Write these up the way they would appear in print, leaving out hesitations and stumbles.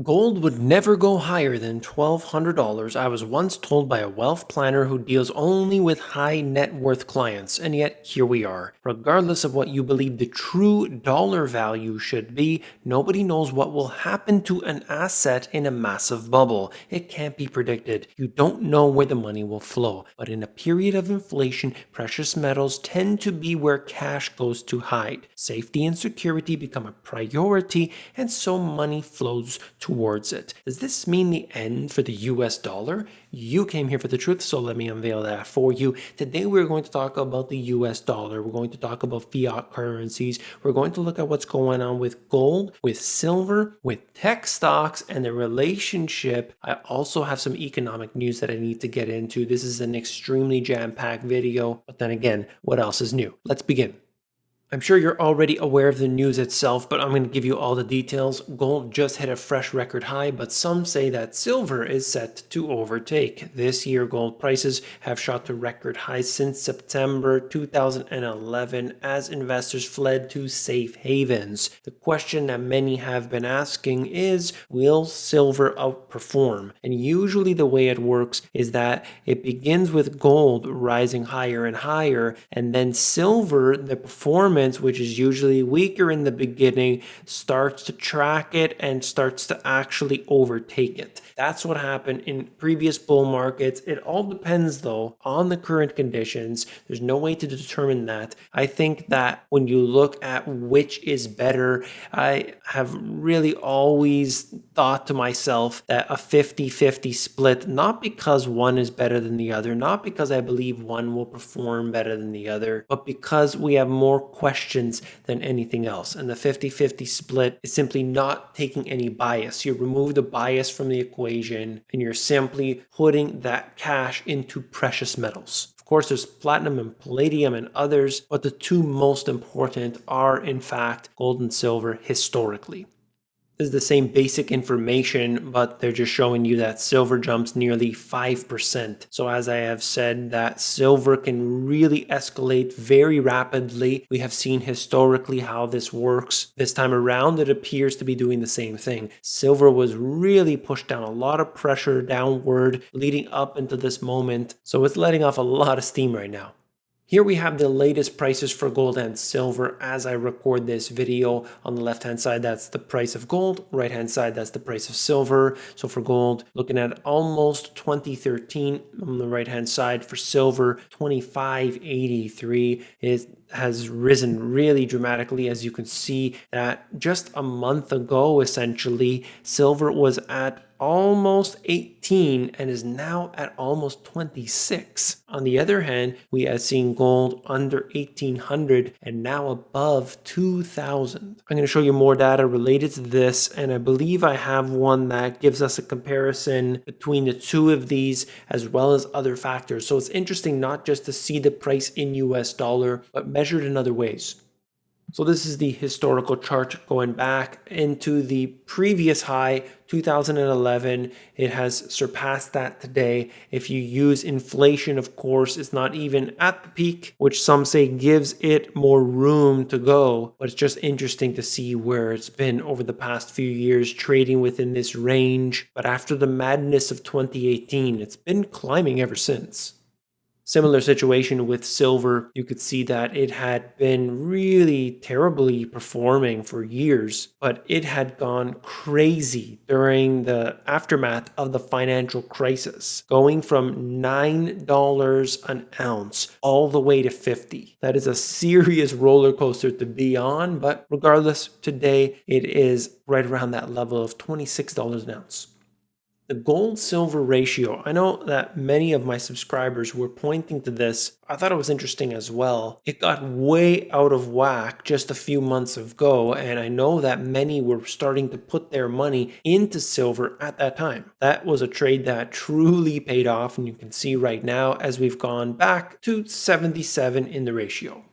Gold would never go higher than $1,200, I was once told by a wealth planner who deals only with high net worth clients, and yet here we are. Regardless of what you believe the true dollar value should be, nobody knows what will happen to an asset in a massive bubble. It can't be predicted. You don't know where the money will flow, but in a period of inflation, precious metals tend to be where cash goes to hide. Safety and security become a priority, and so money flows towards it. Does this mean the end for the US dollar? You came here for the truth, so let me unveil that for you. Today we're going to talk about the US dollar. We're going to talk about fiat currencies. We're going to look at what's going on with gold, with silver, with tech stocks, and the relationship. I also have some economic news that I need to get into. This is an extremely jam-packed video, but then again, what else is new? Let's begin. I'm sure you're already aware of the news itself, but I'm going to give you all the details. Gold just hit a fresh record high, but some say that silver is set to overtake. This year, gold prices have shot to record highs since September 2011 as investors fled to safe havens. The question that many have been asking is, will silver outperform? And usually the way it works is that it begins with gold rising higher and higher, and then silver, the performance, which is usually weaker in the beginning, starts to track it and starts to actually overtake it. That's what happened in previous bull markets. It all depends, though, on the current conditions. There's no way to determine that. I think that when you look at which is better, I have really always thought to myself that a 50-50 split, not because one is better than the other, not because I believe one will perform better than the other, but because we have more questions than anything else. And the 50-50 split is simply not taking any bias. You remove the bias from the equation and you're simply putting that cash into precious metals. Of course, there's platinum and palladium and others, but the two most important are, in fact, gold and silver historically. This is the same basic information, but they're just showing you that silver jumps nearly 5%. So as I have said, that silver can really escalate very rapidly. We have seen historically how this works. This time around, it appears to be doing the same thing. Silver was really pushed down, a lot of pressure downward leading up into this moment. So it's letting off a lot of steam right now. Here we have the latest prices for gold and silver as I record this video. On the left hand side, that's the price of gold. Right hand side, that's the price of silver. So for gold, looking at almost 2013. On the right hand side for silver, 2583. It has risen really dramatically. As you can see that just a month ago, essentially, silver was at almost 18 and is now at almost 26. On the other hand, we have seen gold under 1800 and now above 2000. I'm going to show you more data related to this, and I believe I have one that gives us a comparison between the two of these as well as other factors. So it's interesting not just to see the price in US dollar, but measured in other ways. So this is the historical chart going back into the previous high, 2011. It has surpassed that today. If you use inflation, of course, it's not even at the peak, which some say gives it more room to go. But it's just interesting to see where it's been over the past few years, trading within this range. But after the madness of 2018, it's been climbing ever since. Similar situation with silver. You could see that it had been really terribly performing for years, but it had gone crazy during the aftermath of the financial crisis, going from $9 an ounce all the way to 50. That is a serious roller coaster to be on, but regardless, today it is right around that level of $26 an ounce. The gold-silver ratio, I know that many of my subscribers were pointing to this. I thought it was interesting as well. It got way out of whack just a few months ago, and I know that many were starting to put their money into silver at that time. That was a trade that truly paid off, and you can see right now as we've gone back to 77 in the ratio.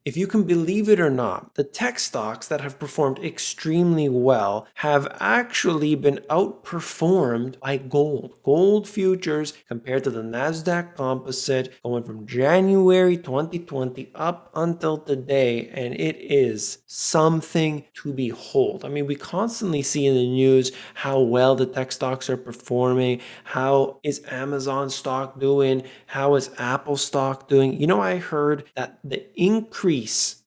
If you can believe it or not, the tech stocks that have performed extremely well have actually been outperformed by gold. Gold futures compared to the NASDAQ composite going from January 2020 up until today, and it is something to behold. I mean, we constantly see in the news how well the tech stocks are performing. How is Amazon stock doing? How is Apple stock doing? You know, I heard that the increase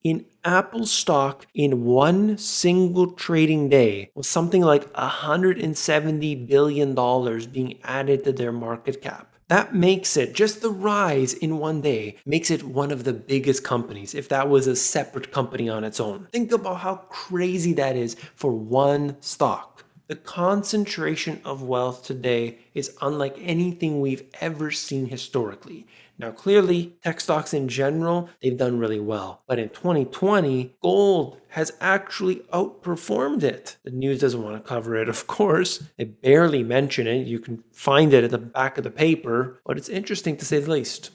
in Apple stock in one single trading day was something like $170 billion being added to their market cap. That makes it, just the rise in one day, makes it one of the biggest companies if that was a separate company on its own. Think about how crazy that is for one stock. The concentration of wealth today is unlike anything we've ever seen historically. Now, clearly, tech stocks in general, they've done really well. But in 2020, gold has actually outperformed it. The news doesn't want to cover it, of course. They barely mention it. You can find it at the back of the paper, but it's interesting to say the least.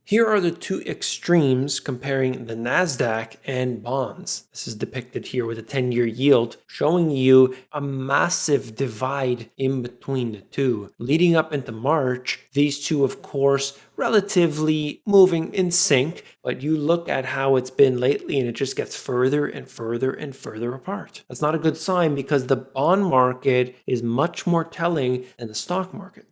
Here are the two extremes comparing the NASDAQ and bonds. This is depicted here with a 10-year yield, showing you a massive divide in between the two. Leading up into March, these two, of course, relatively moving in sync, but you look at how it's been lately and it just gets further and further and further apart. That's not a good sign because the bond market is much more telling than the stock market.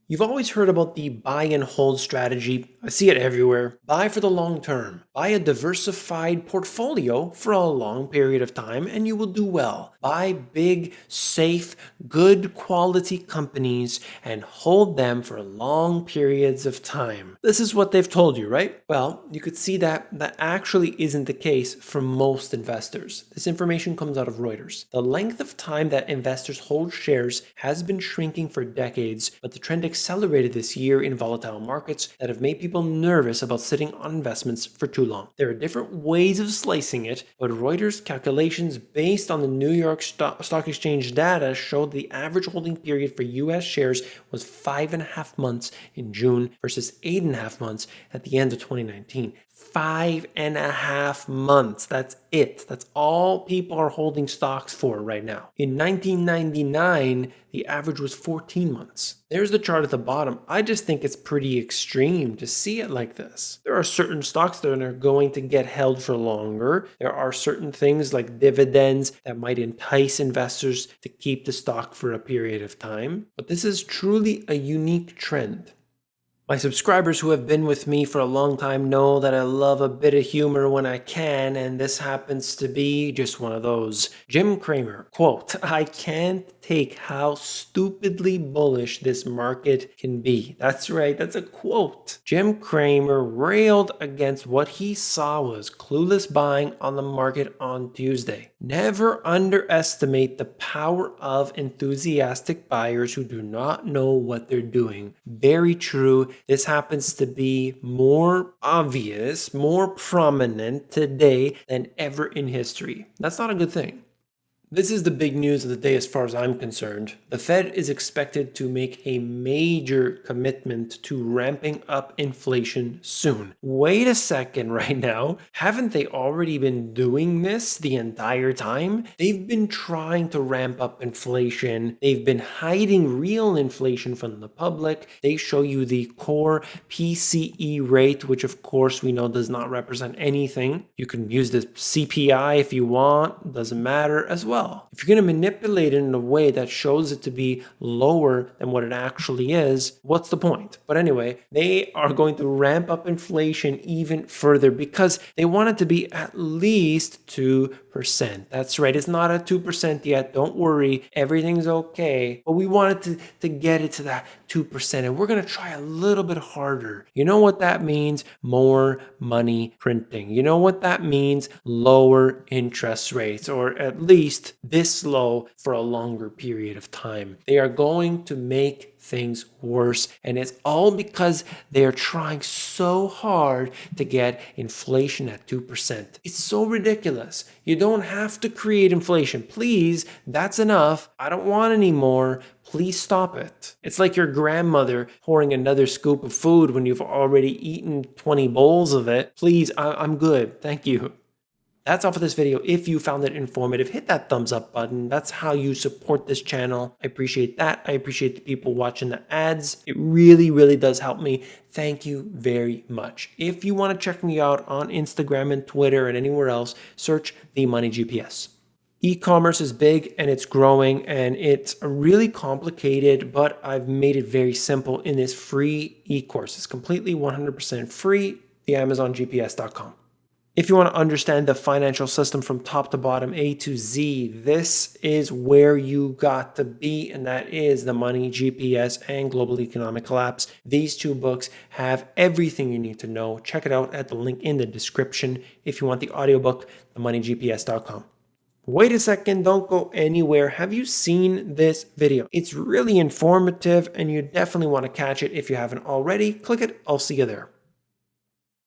You've always heard about the buy and hold strategy. I see it everywhere. Buy for the long term. Buy a diversified portfolio for a long period of time and you will do well. Buy big, safe, good quality companies and hold them for long periods of time. This is what they've told you, right? Well, you could see that actually isn't the case for most investors. This information comes out of Reuters. The length of time that investors hold shares has been shrinking for decades, but the trend accelerated this year in volatile markets that have made people nervous about sitting on investments for too long. There are different ways of slicing it, but Reuters calculations based on the New York Stock Exchange data showed the average holding period for US shares was 5.5 months in June versus 8.5 months at the end of 2019. 5.5 months. That's it. That's all people are holding stocks for right now. In 1999, the average was 14 months. There's the chart at the bottom. I just think it's pretty extreme to see it like this. There are certain stocks that are going to get held for longer. There are certain things like dividends that might entice investors to keep the stock for a period of time. But this is truly a unique trend. My subscribers who have been with me for a long time know that I love a bit of humor when I can, and this happens to be just one of those. Jim Cramer, quote, "I can't take how stupidly bullish this market can be." That's right, that's a quote. Jim Cramer railed against what he saw was clueless buying on the market on Tuesday. Never underestimate the power of enthusiastic buyers who do not know what they're doing. Very true. This happens to be more obvious, more prominent today than ever in history. That's not a good thing. This is the big news of the day as far as I'm concerned. The Fed is expected to make a major commitment to ramping up inflation soon. Wait a second right now. Haven't they already been doing this the entire time? They've been trying to ramp up inflation. They've been hiding real inflation from the public. They show you the core PCE rate, which of course we know does not represent anything. You can use the CPI if you want, doesn't matter as well. If you're going to manipulate it in a way that shows it to be lower than what it actually is, what's the point? But anyway, they are going to ramp up inflation even further because they want it to be at least 2%. That's right. It's not at 2% yet. Don't worry. Everything's okay. But we wanted to get it to that 2%. And we're going to try a little bit harder. You know what that means? More money printing. You know what that means? Lower interest rates, or at least this slow for a longer period of time. They are going to make things worse, and it's all because they are trying so hard to get inflation at 2%. It's so ridiculous. You don't have to create inflation. Please, that's enough. I don't want any more. Please stop it. It's like your grandmother pouring another scoop of food when you've already eaten 20 bowls of it. Please, I'm good. Thank you. That's all for this video. If you found it informative, hit that thumbs up button. That's how you support this channel. I appreciate that. I appreciate the people watching the ads. It really, really does help me. Thank you very much. If you want to check me out on Instagram and Twitter and anywhere else, search The Money GPS. E-commerce is big and it's growing and it's really complicated, but I've made it very simple in this free e-course. It's completely 100% free, theamazongps.com. If you want to understand the financial system from top to bottom, A to Z, this is where you got to be, and that is The Money GPS and Global Economic Collapse. These two books have everything you need to know. Check it out at the link in the description. If you want the audiobook, themoneygps.com. Wait a second, don't go anywhere. Have you seen this video? It's really informative and you definitely want to catch it. If you haven't already, click it. I'll see you there.